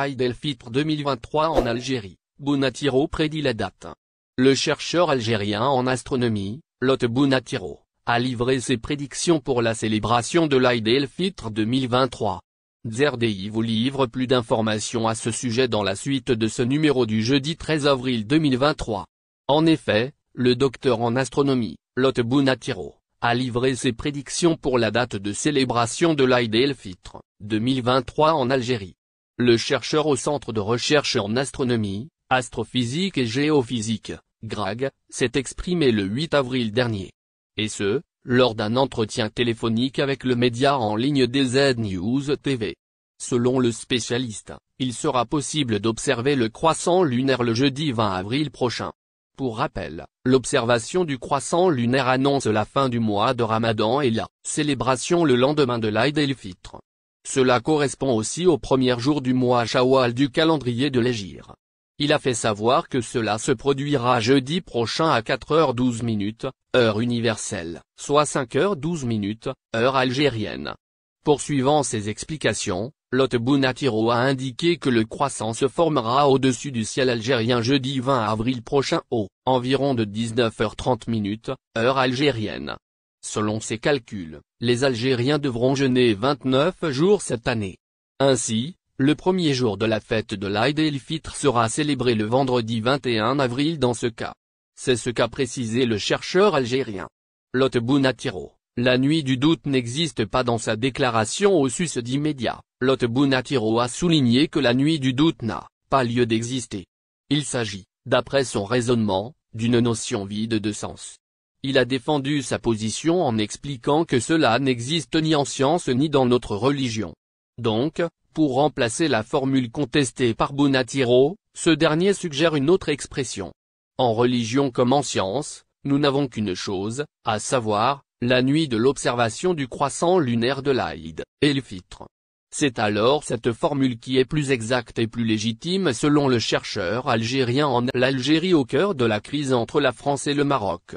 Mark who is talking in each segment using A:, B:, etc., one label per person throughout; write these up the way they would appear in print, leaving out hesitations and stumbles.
A: l'Aïd el-Fitr 2023 en Algérie, Bounatiro prédit la date. Le chercheur algérien en astronomie, Lot Bounatiro, a livré ses prédictions pour la célébration de l'Aïd el-Fitr 2023. ZRDI vous livre plus d'informations à ce sujet dans la suite de ce numéro du jeudi 13 avril 2023. En effet, le docteur en astronomie, Lot Bounatiro, a livré ses prédictions pour la date de célébration de l'Aïd el-Fitr 2023 en Algérie. Le chercheur au Centre de recherche en astronomie, astrophysique et géophysique, GRAG, s'est exprimé le 8 avril dernier. Et ce, lors d'un entretien téléphonique avec le média en ligne DZ News TV. Selon le spécialiste, il sera possible d'observer le croissant lunaire le jeudi 20 avril prochain. Pour rappel, l'observation du croissant lunaire annonce la fin du mois de Ramadan et la célébration le lendemain de l'Aïd el-Fitr. Cela correspond aussi au premier jour du mois Shawwal du calendrier de l'Hégire. Il a fait savoir que cela se produira jeudi prochain à 4h12, heure universelle, soit 5h12, heure algérienne. Poursuivant ses explications, Lot Bounatiro a indiqué que le croissant se formera au-dessus du ciel algérien jeudi 20 avril prochain aux environ de 19h30, heure algérienne. Selon ses calculs, les Algériens devront jeûner 29 jours cette année. Ainsi, le premier jour de la fête de l'Aïd el-Fitr sera célébré le vendredi 21 avril dans ce cas. C'est ce qu'a précisé le chercheur algérien. Lot Bounatiro, la nuit du doute n'existe pas dans sa déclaration au sus d'immédiat. Lot Bounatiro a souligné que la nuit du doute n'a pas lieu d'exister. Il s'agit, d'après son raisonnement, d'une notion vide de sens. Il a défendu sa position en expliquant que cela n'existe ni en science ni dans notre religion. Donc, pour remplacer la formule contestée par Bounatiro, ce dernier suggère une autre expression. En religion comme en science, nous n'avons qu'une chose, à savoir, la nuit de l'observation du croissant lunaire de l'Aïd el-Fitr. C'est alors cette formule qui est plus exacte et plus légitime selon le chercheur algérien en l'Algérie au cœur de la crise entre la France et le Maroc.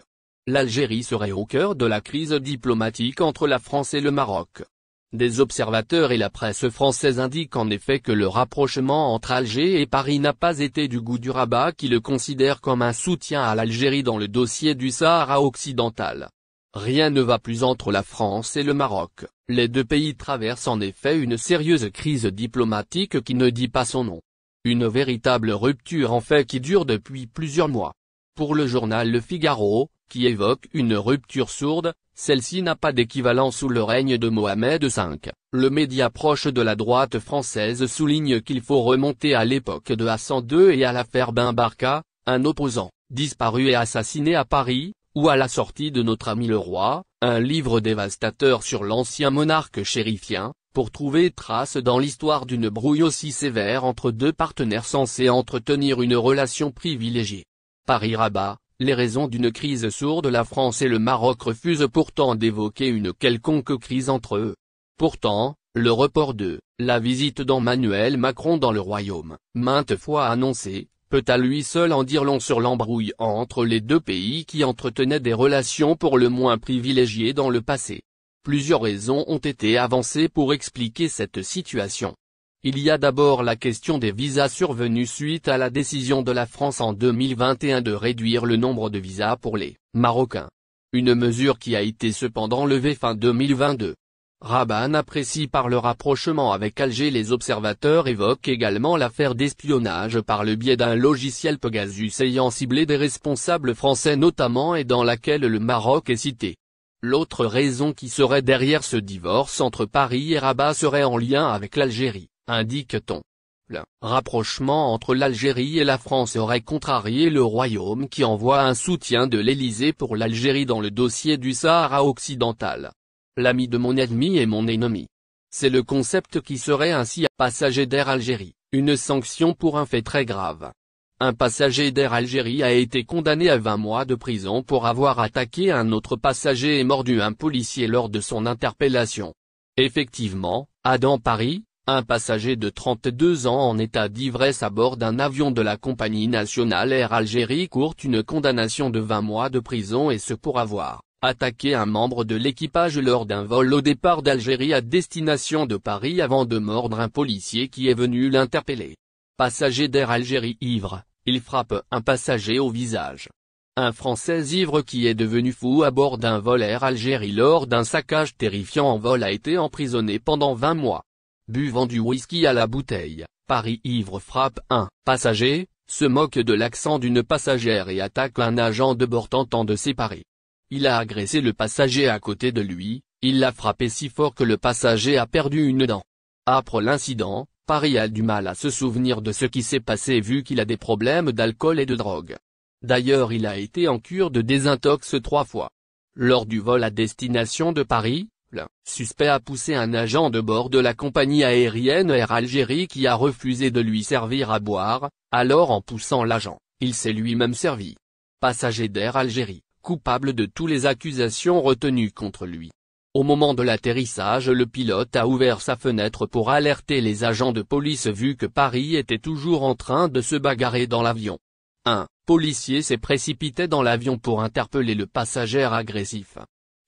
A: L'Algérie serait au cœur de la crise diplomatique entre la France et le Maroc. Des observateurs et la presse française indiquent en effet que le rapprochement entre Alger et Paris n'a pas été du goût du Rabat qui le considère comme un soutien à l'Algérie dans le dossier du Sahara occidental. Rien ne va plus entre la France et le Maroc, les deux pays traversent en effet une sérieuse crise diplomatique qui ne dit pas son nom. Une véritable rupture en fait qui dure depuis plusieurs mois. Pour le journal Le Figaro, qui évoque une rupture sourde, celle-ci n'a pas d'équivalent sous le règne de Mohamed V. Le média proche de la droite française souligne qu'il faut remonter à l'époque de Hassan II et à l'affaire Ben Barka, un opposant, disparu et assassiné à Paris, ou à la sortie de Notre ami le roi, un livre dévastateur sur l'ancien monarque chérifien, pour trouver trace dans l'histoire d'une brouille aussi sévère entre deux partenaires censés entretenir une relation privilégiée. Paris-Rabat, les raisons d'une crise sourde. La France et le Maroc refusent pourtant d'évoquer une quelconque crise entre eux. Pourtant, le report de la visite d'Emmanuel Macron dans le royaume, maintes fois annoncé, peut à lui seul en dire long sur l'embrouille entre les deux pays qui entretenaient des relations pour le moins privilégiées dans le passé. Plusieurs raisons ont été avancées pour expliquer cette situation. Il y a d'abord la question des visas survenus suite à la décision de la France en 2021 de réduire le nombre de visas pour les Marocains. Une mesure qui a été cependant levée fin 2022. Rabat apprécie par le rapprochement avec Alger. Les observateurs évoquent également l'affaire d'espionnage par le biais d'un logiciel Pegasus ayant ciblé des responsables français notamment et dans laquelle le Maroc est cité. L'autre raison qui serait derrière ce divorce entre Paris et Rabat serait en lien avec l'Algérie, indique-t-on. Le rapprochement entre l'Algérie et la France aurait contrarié le royaume qui envoie un soutien de l'Élysée pour l'Algérie dans le dossier du Sahara occidental. L'ami de mon ennemi est mon ennemi. C'est le concept qui serait ainsi passager d'Air Algérie, une sanction pour un fait très grave. Un passager d'Air Algérie a été condamné à 20 mois de prison pour avoir attaqué un autre passager et mordu un policier lors de son interpellation. Effectivement, dans Paris, un passager de 32 ans en état d'ivresse à bord d'un avion de la compagnie nationale Air Algérie court une condamnation de 20 mois de prison et ce pour avoir attaqué un membre de l'équipage lors d'un vol au départ d'Algérie à destination de Paris avant de mordre un policier qui est venu l'interpeller. Passager d'Air Algérie ivre, il frappe un passager au visage. Un Français ivre qui est devenu fou à bord d'un vol Air Algérie lors d'un saccage terrifiant en vol a été emprisonné pendant 20 mois. Buvant du whisky à la bouteille, Paris ivre frappe un passager, se moque de l'accent d'une passagère et attaque un agent de bord tentant de séparer. Il a agressé le passager à côté de lui, il l'a frappé si fort que le passager a perdu une dent. Après l'incident, Paris a du mal à se souvenir de ce qui s'est passé vu qu'il a des problèmes d'alcool et de drogue. D'ailleurs il a été en cure de désintox 3 fois. Lors du vol à destination de Paris, le suspect a poussé un agent de bord de la compagnie aérienne Air Algérie qui a refusé de lui servir à boire, alors en poussant l'agent, il s'est lui-même servi. Passager d'Air Algérie, coupable de toutes les accusations retenues contre lui. Au moment de l'atterrissage, le pilote a ouvert sa fenêtre pour alerter les agents de police vu que Paris était toujours en train de se bagarrer dans l'avion. Un policier s'est précipité dans l'avion pour interpeller le passager agressif.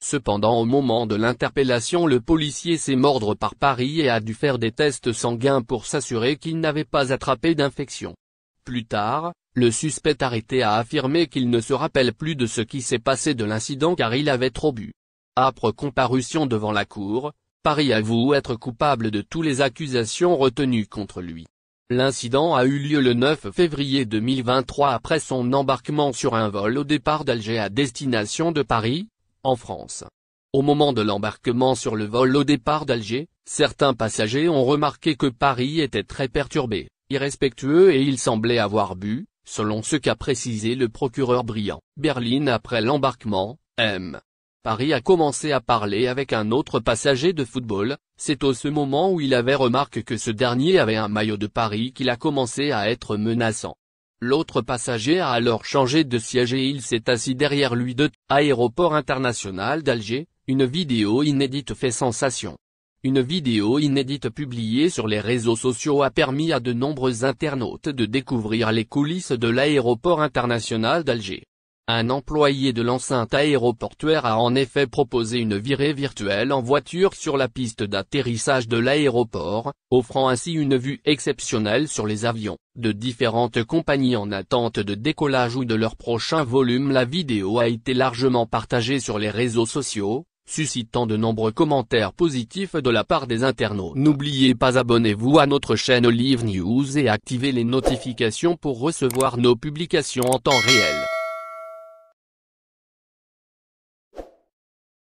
A: Cependant au moment de l'interpellation le policier s'est mordre par Paris et a dû faire des tests sanguins pour s'assurer qu'il n'avait pas attrapé d'infection. Plus tard, le suspect arrêté a affirmé qu'il ne se rappelle plus de ce qui s'est passé de l'incident car il avait trop bu. Après comparution devant la cour, Paris avoue être coupable de toutes les accusations retenues contre lui. L'incident a eu lieu le 9 février 2023 après son embarquement sur un vol au départ d'Alger à destination de Paris, en France. Au moment de l'embarquement sur le vol au départ d'Alger, certains passagers ont remarqué que Paris était très perturbé, irrespectueux et il semblait avoir bu, selon ce qu'a précisé le procureur Briand Berlin après l'embarquement. Paris a commencé à parler avec un autre passager de football, c'est au ce moment où il avait remarqué que ce dernier avait un maillot de Paris qu'il a commencé à être menaçant. L'autre passager a alors changé de siège et il s'est assis derrière lui de Aéroport international d'Alger. Une vidéo inédite fait sensation. Une vidéo inédite publiée sur les réseaux sociaux a permis à de nombreux internautes de découvrir les coulisses de l'aéroport international d'Alger. Un employé de l'enceinte aéroportuaire a en effet proposé une virée virtuelle en voiture sur la piste d'atterrissage de l'aéroport, offrant ainsi une vue exceptionnelle sur les avions de différentes compagnies en attente de décollage ou de leur prochain volume. La vidéo a été largement partagée sur les réseaux sociaux, suscitant de nombreux commentaires positifs de la part des internautes. N'oubliez pas abonnez-vous à notre chaîne Olive News et activez les notifications pour recevoir nos publications en temps réel.